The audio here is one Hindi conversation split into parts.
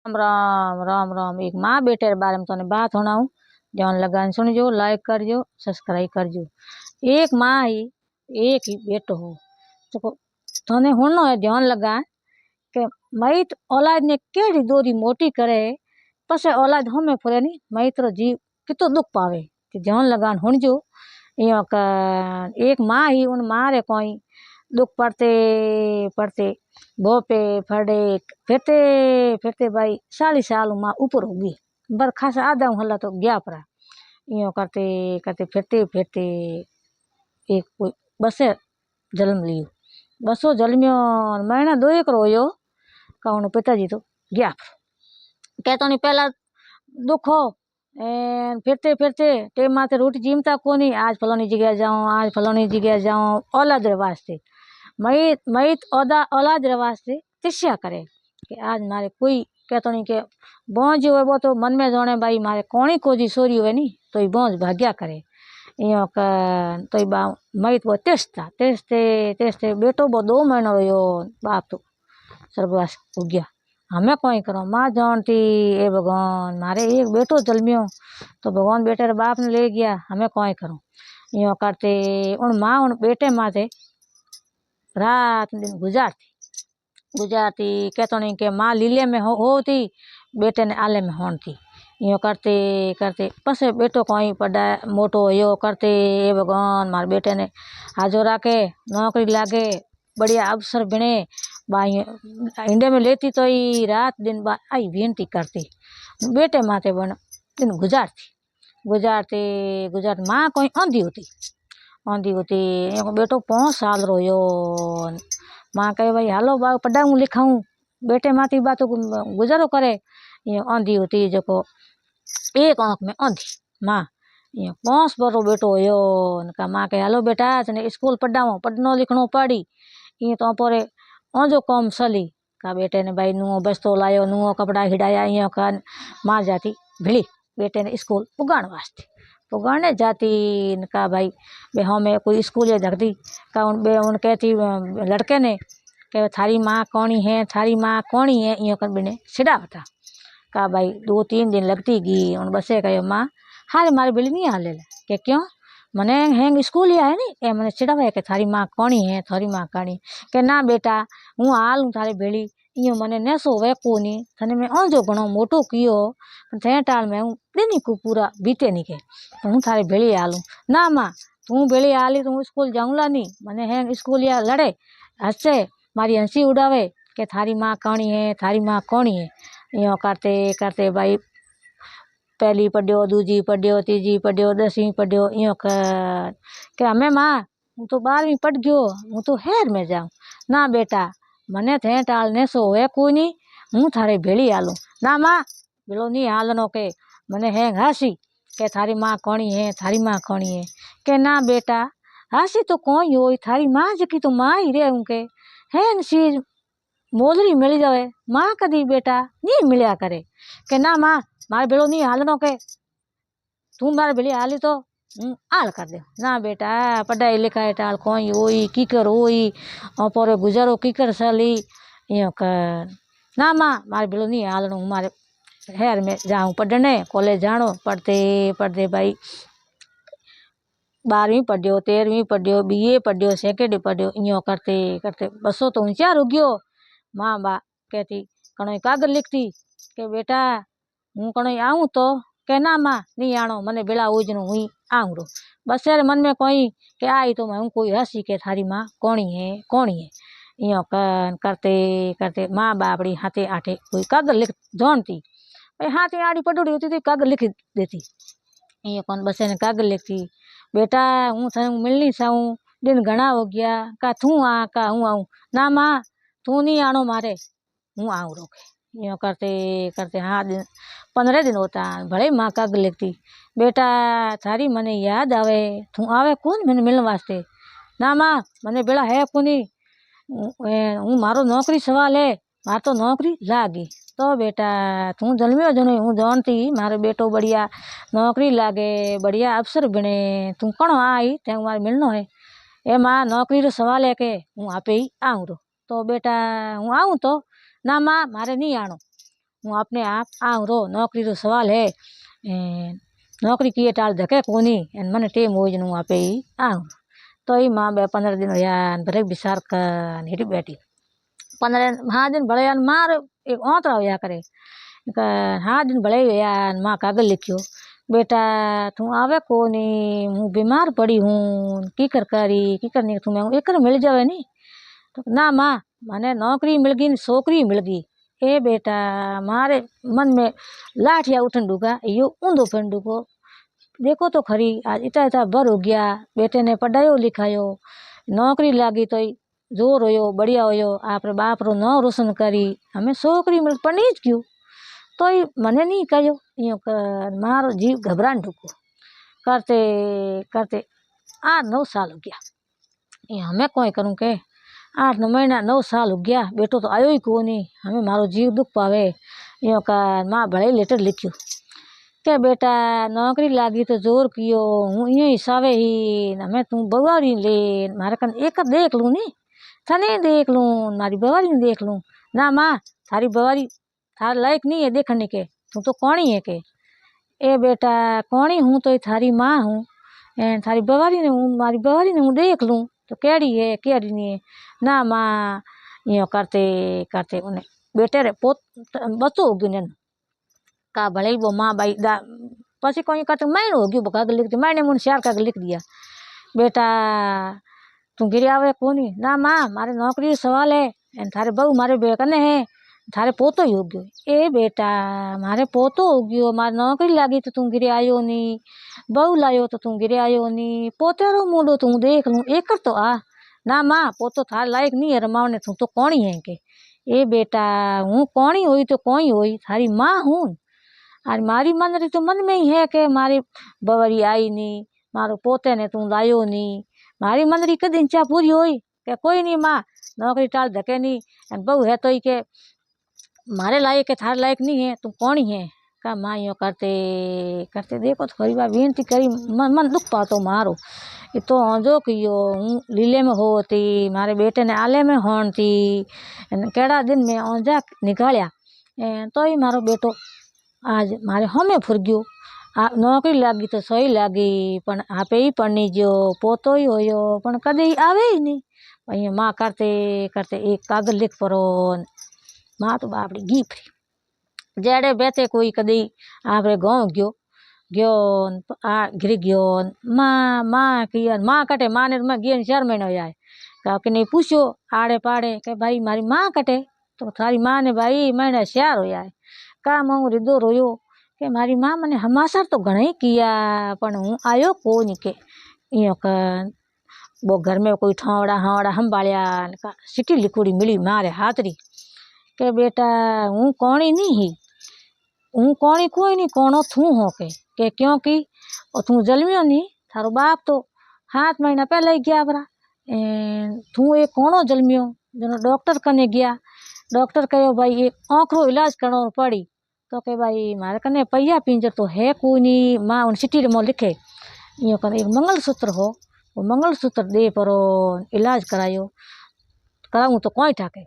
राम राम राम राम। एक माँ बेटे रे बारे में तने बात सुनाऊं। ध्यान लगान सुनजो, लाइक करजो, सब्सक्राइब करजो। एक माँ ही एक ही बेटो हो। तो तने हुनो है ध्यान लगा के मई औलाद ने केड़ी दोरी मोटी करे पसे औलाद हमें फरे नहीं मई तो जीव कितो दुख पावे। ध्यान लगान हुनजो। यो का एक माँ ही उन माँ रे कोई दुख पड़ते पड़ते भोपे फड़े फिरते फिरते भाई 40 साल माँ ऊपर होगी बरखा से आधा हल्ला तो गया पड़ा। यो करते करते फिरते फिरते एक कोई बसे जन्म लियो। बसो जन्मियो महीना दो एक रोयो का उन पिताजी तो गया कहतो नहीं पहला दुख हो फिरते फिरते टेम माथे रोटी जीमता कोनी आज फलानी जगह जाऊं आज फलानी जगह जाऊं औलाद रे वास्ते मई मई औलाद रे वास्ते तिस्या करे कि आज मारे कोई कहतो नहीं के बोझ हुए वो तो मन में जाने भाई मारे कोणी कोजी सोरी हुए नहीं तो बोझ भाग्या करे यो का तो बा मई तो तेसता तेसते तेसते बेटो बो 2 महीना रहो बाप तो स्वर्गवास हो गया। हमें कोई करो माँ जानती ए भगवान मारे एक बेटो जन्मियो तो भगवान बेटे रे बाप ने ले गया हमें कोई करो। यो करते उन माँ उन बेटे माथे रात दिन गुजारती कहतो नहीं के माँ लीले में होती बेटे ने आले में होती। यो करते करते पसे बेटो कोई पड़ा मोटो यो करते ए भगवान मारे बेटे ने हाजो राखे नौकरी लागे बढ़िया अवसर बने बाई इंडिया में लेती तो ही रात दिन आई विनती करती बेटे माथे बन दिन गुजारते गुजारते माँ कोई आंधी होती बेटो 5 साल रोयो माँ कहे भाई हालो बा पढ़ाऊँ लिखाऊँ बेटे माती बात गुजारो करे। ये आंधी होती जो एक आँख में आंधी माँ ये 5 बरो बेटो होयो उनका माँ कहे हालो बेटा तने स्कूल पढ़ाऊँ पढ़नो लिखनो पड़ी ये तो पोरे जो कम सली का बेटे ने भाई नुओ बस्तो लायो नुओ कपड़ा हिड़ाया ये का माँ जाती भिड़ी बेटे ने स्कूल पुगाण वास्ते पुगाने जाती इनका भाई बे हमें कोई स्कूल या जगदी का उन कहती लड़के ने के थारी माँ कौनी है थारी माँ कौनी है यो कर बिने छिड़ावता का भाई 2-3 दिन लगती गई उन बसे कहो माँ हारे मारे बिल नहीं हाले के क्यों मने हैंग स्कूल है नी ए मने चिड़ावे के थारी माँ कौनी है थारी माँ कौनी के ना बेटा हूँ हाल हूँ थारी भेड़ी इं मने नेसो वे कोनी थने में जो घणो मोटो कियो थे टाल में हूँ दिन को पूरा बीते नहीं के तो हूँ थारी भेड़ी हालू ना माँ तू भेड़ी हाली तो स्कूल जाऊँला नहीं मने हैंग स्कूल या लड़े हंसे मारी हंसी उड़ावे के थारी माँ कौनी है थारी माँ कौनी है। यो करते करते भाई पहली पढ़ियो दूजी पढ़ियो तीजी पढ़ियो 10वीं पढ़ियो यो कर के हमें माँ हूँ तो 12वीं पढ़ गयो हूँ तो हेर में जाऊँ ना बेटा मने थे टाल ने सो है कोई नहीं हूँ थारे भेड़ी हालू ना माँ भेड़ो नहीं हालनो के मने है हंसी के थारी माँ कौनी है थारी माँ कौनी है के ना बेटा हंसी तो कौन हो थारी माँ जकी तो माँ ही रे उनके है चीज मोजरी मिल जावे माँ कदी बेटा नहीं मिलया करे के ना माँ मारे भेड़ो नहीं हालनो के तू मारे भेड़ी हाली तो आल कर दे ना बेटा पढ़ाई लिखाई टाल कोई होई कीकर होई और गुजारो कीकर सली यो कर ना माँ मारे भेड़ो नहीं हालनो मारे हेर में जाऊँ पढ़ने कॉलेज जानो पढ़ते पढ़ते भाई 12वीं पढ़ियो 13वीं पढ़ियो BA पढ़ियो सेकेंड पढ़ियो यो करते करते बसो तो ऊंचा हो गयो। माँ बा कहती कणो कागज लिखती के बेटा हूँ कणो आऊँ तो के ना माँ नहीं आनो मने बेला उजनो हुई आऊँ रो बस यार मन में कोई के आई तो मैं कोई हंसी के थारी माँ कौनी है यो करते करते माँ बापड़ी हाथे आठे कोई कागज लिख जानती भाई हाथे आड़ी पड़ोड़ी होती थी कागज लिख देती ये कौन बसे ने कागज लिखती बेटा हूँ थे मिलनी चाहूँ दिन घना हो गया का तू आ का हूँ आऊँ ना माँ तू नहीं आनो मारे हूँ आऊँ रोके यो करते करते हाँ दिन 15 दिन होता भले माँ कागज लिखती बेटा थारी मने याद आवे तू आवे कौन मैंने मिलने वास्ते ना माँ मने बेड़ा है कोनी हूँ मारो नौकरी सवाल है मार तो नौकरी लागी तो बेटा तू जन्मियो जनो हूँ जानती मारो बेटो बढ़िया नौकरी लागे बढ़िया अवसर बने तू कौन आई ते मारे मिलनो है ए माँ नौकरी रो सवाल है के हूँ आपे ही आऊँ रो तो बेटा हूँ आऊँ तो ना माँ मारे नहीं आनो हूँ अपने आप आऊँ रो नौकरी रो सवाल है नौकरी किए टाल धके कोनी मन टेम हो जन आपे ही आऊँ तो ही माँ 15 दिन होया भरे विचार कर हिट बैठी 15 हाँ दिन भले मार एक औतरा होया करे हाँ दिन भले होया माँ कागज लिखियो बेटा तू आवे कोनी हूँ बीमार पड़ी हूँ की कर करी की करनी तुम्हें एक मिल जावे नी तो ना माँ मैंने नौकरी मिल गई छोकरी मिल गई ए बेटा मारे मन में लाठिया उठन डूगा यो ऊंधो पेंडू को देखो तो खरी आज इतना इतना बर हो गया बेटे ने पढ़ायो लिखायो नौकरी लागी तो जोर होयो बढ़िया होयो आपरे बाप रो नाम रोशन करी हमें छोकरी मिल पढ़नी ज क्यों तो मने नहीं कहो यो कर मारो जीव घबरान ढुको करते करते 8-9 साल हो गया ये हमें कोई करूँ के 8-9 महीना 9 साल हो गया बेटो तो आयो ही को नहीं हमें मारो जीव दुख पावे यो कर माँ भले लेटर लिखियो के बेटा नौकरी लागी तो जोर कियो हूँ ये हिसाबे ही हमें तू बवारी ले मारे कन एक देख लूँ नी थने देख लूँ मारी बवारी देख लूँ ना माँ थारी बवारी थार लायक नहीं है देखने के तू तो कौनी है के ए बेटा कौनी हूँ तो थारी माँ हूँ थारी बवारी ने हूँ मारी बवारी ने हूँ देख लूँ तो केड़ी है केड़ी नहीं है ना माँ यो करते करते उन्हें बेटे रे पोत बच्चो हो गयो का भले वो माँ बाई पसी कोई करते मैंने हो गयो कागज लिख दिया मैंने मुझे 4 कागज लिख दिया बेटा तू गिरी आवे कोनी ना माँ मारे नौकरी सवाल है थारे बहू मारे बेकने है थारे पोतो ही हो गयो ए बेटा मारे पोतो हो गयो मारे नौकरी लागी तो तू गिरे आयो नी बहू लायो तो तू गिरे आयो नी पोते रो मुंडो तू देख लूँ एक तो आ ना माँ पोतो थार लायक नहीं है रमावने तू तो कौनी है के ए बेटा हूँ कौनी हुई तो कोई हुई थारी माँ हूँ और मारी मन रही तो मन में ही है कि मारी बवरी आई नी मारो पोते ने तू लायो नी मारी मन रही कद इच्छा पूरी हुई के कोई नहीं माँ नौकरी टाल धके नहीं बहू है तो ही के मारे लायक के थार लायक नहीं है तू कौन ही है का माँ यो करते करते देखो तो खरी बार विनती करी मन दुख पातो मारो ये तो जो कियो हूँ लीले में होती मारे बेटे ने आले में होन थी केड़ा दिन में औजा निकालिया तो ही मारो बेटो आज मारे हमें फुर गयो नौकरी लागी तो सही लागी पण आपे ही पढ़नी जो पोतो ही होयो पण कदे आवे ही नहीं वही माँ करते करते एक कागज लिख परो माँ तो बापड़ी गी फ्री जेड़े बेते कोई कदी आपरे गाँव गयो गयो घिर गयो माँ माँ किया माँ कटे माँ ने मैं गया 4 महीने हो जाए कहा कि नहीं पूछो आड़े पाड़े के भाई मारी माँ कटे तो थारी माँ ने भाई मैंने 4 हो जाए का मैं हृदय रोयो के मारी माँ मैंने हमासर तो घना ही किया पण हूँ आयो को नहीं के यो कर वो घर में कोई ठावड़ा हावड़ा हम बालिया सिटी लिखोड़ी मिली मारे हाथरी के बेटा हूँ कौनी नहीं ही हूँ कौनी कोई नहीं कोनो थू हो के क्योंकि और तू जलमियो नहीं थारो बाप तो 7 महीना पहले ही गया बरा तू एक कोनो जलमियो जनो डॉक्टर कने गया डॉक्टर कहो भाई एक आँख रो इलाज करनो पड़ी तो के भाई मारे कने पैया पिंजर तो है कोई नहीं माँ उन सिटी में लिखे यो कने एक मंगलसूत्र हो वो मंगलसूत्र दे परो इलाज करायो कराऊँ तो कोई ठाके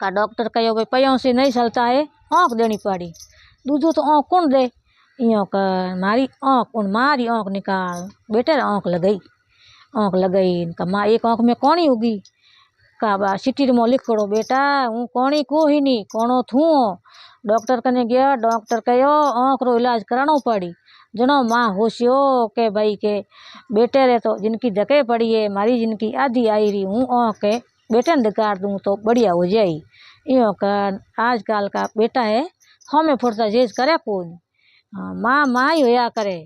का डॉक्टर कहो भाई पैयों से नहीं चलता है आँख देनी पड़ी दूधो तो आँख कौन दे यो कर मारी आँख उन मारी आँख निकाल बेटे आँख लगई का माँ एक आँख में कौनी होगी का बा सिटी में लिख करो बेटा हूँ कौनी को ही नहीं कोनो थू डॉक्टर कने गया डॉक्टर कहो आँख रो इलाज करानो पड़ी जनो माँ होशियो के भाई के बेटे रे तो जिनकी धके पड़ी है मारी जिनकी आधी आई रही हूँ आँख के बेटे ने दिकार दूँ तो बढ़िया हो जाए यो कर आजकल का बेटा है हमें फुर्ता जेज करे कौन माँ माँ ही होया करे